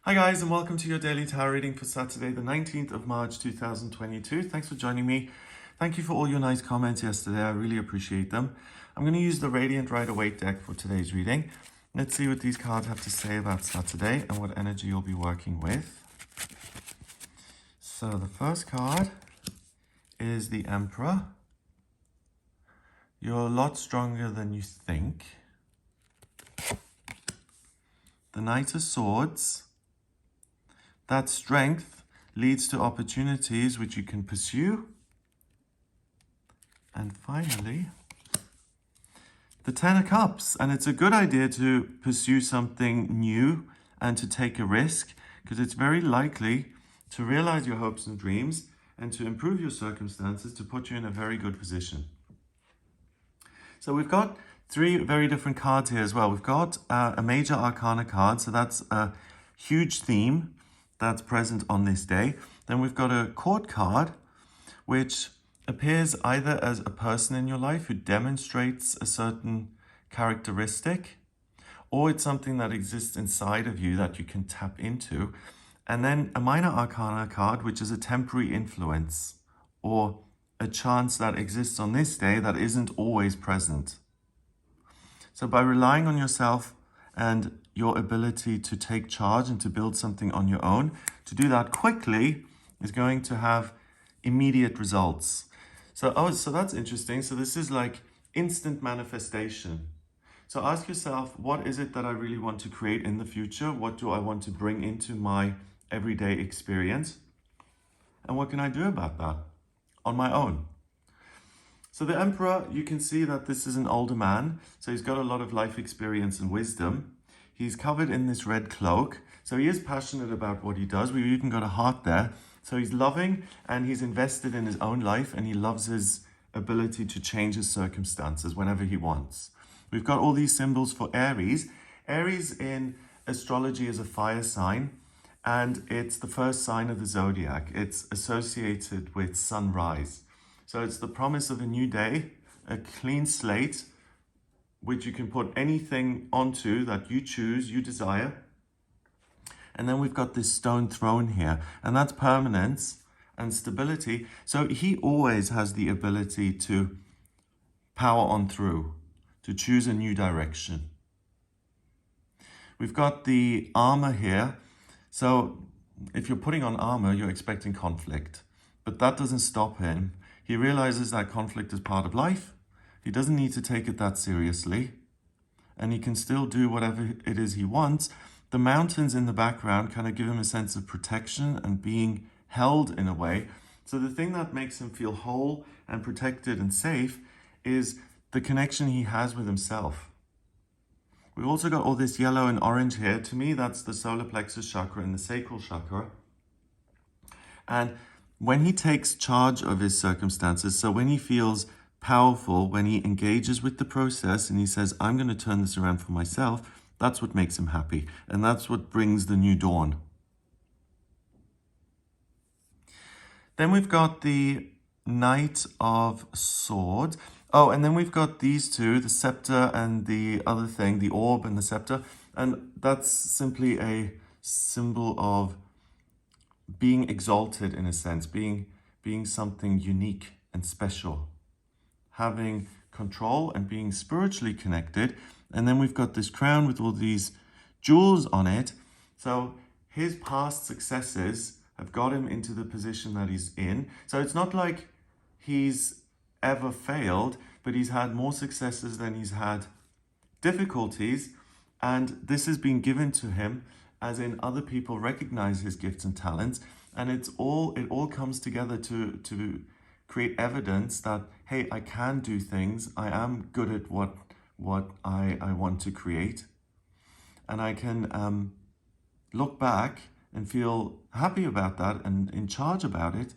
Hi guys, and welcome to your daily tarot reading for Saturday the 19th of March 2022. Thanks for joining me. Thank you for all your nice comments yesterday. I really appreciate them. I'm going to use the Radiant Rider-Waite deck for today's reading. Let's see what these cards have to say about Saturday and what energy you'll be working with. So the first card is the Emperor. You're a lot stronger than you think. The Knight of Swords. That strength leads to opportunities which you can pursue. And finally, the Ten of Cups. And it's a good idea to pursue something new and to take a risk, because it's very likely to realize your hopes and dreams and to improve your circumstances to put you in a very good position. So we've got three very different cards here as well. We've got a Major Arcana card, so that's a huge theme that's present on this day. Then we've got a Court card, which appears either as a person in your life who demonstrates a certain characteristic, or it's something that exists inside of you that you can tap into. And then a Minor Arcana card, which is a temporary influence or a chance that exists on this day that isn't always present. So by relying on yourself and your ability to take charge and to build something on your own, to do that quickly is going to have immediate results. So that's interesting. So this is like instant manifestation. So ask yourself, what is it that I really want to create in the future? What do I want to bring into my everyday experience? And what can I do about that on my own? So the Emperor, you can see that this is an older man. So he's got a lot of life experience and wisdom. He's covered in this red cloak. So he is passionate about what he does. We've even got a heart there. So he's loving and he's invested in his own life, and he loves his ability to change his circumstances whenever he wants. We've got all these symbols for Aries. Aries in astrology is a fire sign, and it's the first sign of the zodiac. It's associated with sunrise. So it's the promise of a new day, a clean slate, which you can put anything onto that you choose, you desire. And then we've got this stone throne here, and that's permanence and stability. So he always has the ability to power on through, to choose a new direction. We've got the armor here. So if you're putting on armor, you're expecting conflict, but that doesn't stop him. He realizes that conflict is part of life. He doesn't need to take it that seriously, and he can still do whatever it is he wants. The mountains in the background kind of give him a sense of protection and being held in a way. So the thing that makes him feel whole and protected and safe is the connection he has with himself. We've also got all this yellow and orange here. To me, that's the solar plexus chakra and the sacral chakra. And when he takes charge of his circumstances, so when he feels powerful, when he engages with the process and he says, I'm going to turn this around for myself, that's what makes him happy. And that's what brings the new dawn. Then we've got the Knight of Swords. Oh, and then we've got these two, the scepter and the other thing, the orb and the scepter. And that's simply a symbol of being exalted in a sense, being something unique and special, having control and being spiritually connected. And then we've got this crown with all these jewels on it. So his past successes have got him into the position that he's in. So it's not like he's ever failed, but he's had more successes than he's had difficulties. And this has been given to him, as in other people recognize his gifts and talents. And it all comes together to create evidence that, hey, I can do things. I am good at what I want to create. And I can look back and feel happy about that and in charge about it.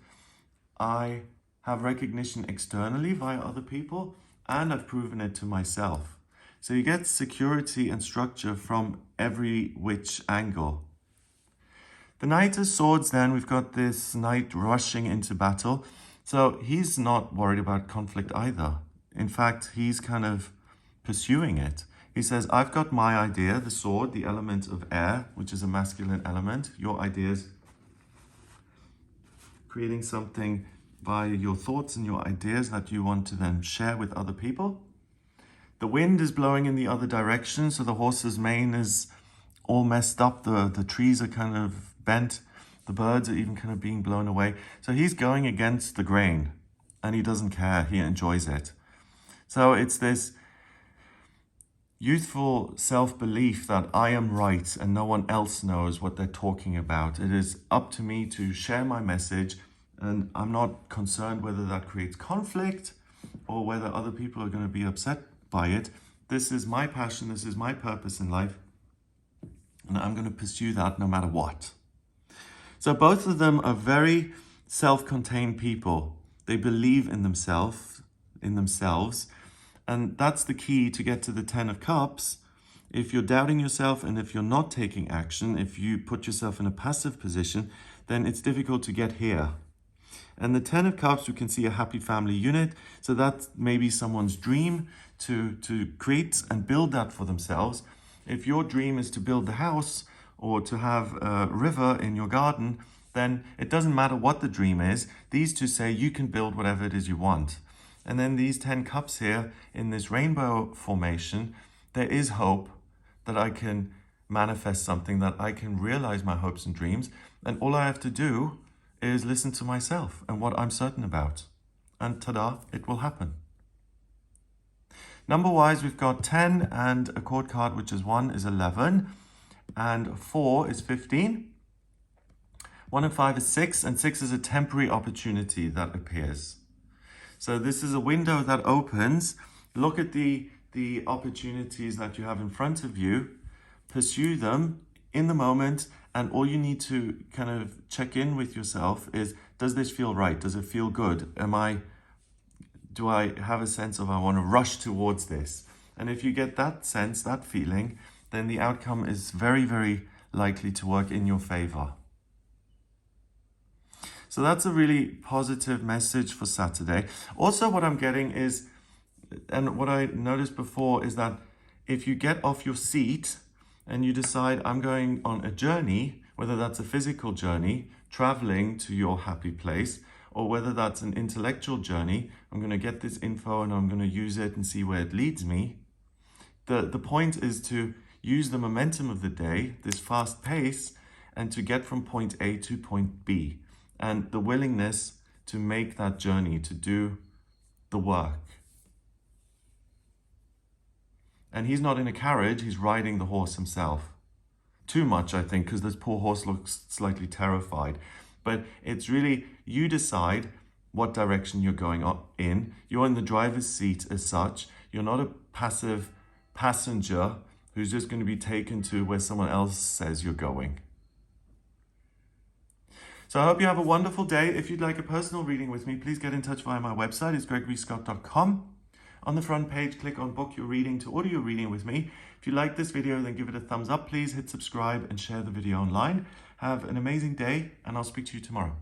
I have recognition externally via other people, and I've proven it to myself. So you get security and structure from every which angle. The Knight of Swords, then, we've got this knight rushing into battle. So he's not worried about conflict either. In fact, he's kind of pursuing it. He says, I've got my idea, the sword, the element of air, which is a masculine element. Your ideas, creating something via your thoughts and your ideas that you want to then share with other people. The wind is blowing in the other direction, so the horse's mane is all messed up. The trees are kind of bent. The birds are even kind of being blown away. So he's going against the grain, and he doesn't care. He enjoys it. So it's this youthful self-belief that I am right and no one else knows what they're talking about. It is up to me to share my message, and I'm not concerned whether that creates conflict or whether other people are going to be upset by it. This is my passion, this is my purpose in life, and I'm going to pursue that no matter what. So both of them are very self-contained people. They believe in themselves, and that's the key to get to the 10 of Cups. If you're doubting yourself and if you're not taking action, if you put yourself in a passive position, then it's difficult to get here. And the 10 of Cups, we can see a happy family unit. So that's maybe someone's dream to create and build that for themselves. If your dream is to build the house or to have a river in your garden, then it doesn't matter what the dream is. These two say you can build whatever it is you want. And then these 10 cups here in this rainbow formation, there is hope that I can manifest something, that I can realize my hopes and dreams. And all I have to do is listen to myself and what I'm certain about. And ta-da, it will happen. Number-wise, we've got 10 and a chord card, which is 1 is 11 and 4 is 15. 1 and 5 is 6, and 6 is a temporary opportunity that appears. So this is a window that opens. Look at the opportunities that you have in front of you. Pursue them in the moment, and all you need to kind of check in with yourself is, does this feel right? Does it feel good? Do I have a sense of I want to rush towards this? And if you get that sense, that feeling, then the outcome is very, very likely to work in your favor. So that's a really positive message for Saturday. Also, what I'm getting is, and what I noticed before, is that if you get off your seat and you decide I'm going on a journey, whether that's a physical journey, traveling to your happy place, or whether that's an intellectual journey, I'm going to get this info and I'm going to use it and see where it leads me. The point is to use the momentum of the day, this fast pace, and to get from point A to point B. And the willingness to make that journey, to do the work. And he's not in a carriage, he's riding the horse himself. Too much, I think, because this poor horse looks slightly terrified. But it's really, you decide what direction you're going in. You're in the driver's seat as such. You're not a passive passenger who's just going to be taken to where someone else says you're going. So I hope you have a wonderful day. If you'd like a personal reading with me, please get in touch via my website. It's gregoryscott.com. On the front page, click on Book Your Reading to order your reading with me. If you like this video, then give it a thumbs up. Please hit subscribe and share the video online. Have an amazing day, and I'll speak to you tomorrow.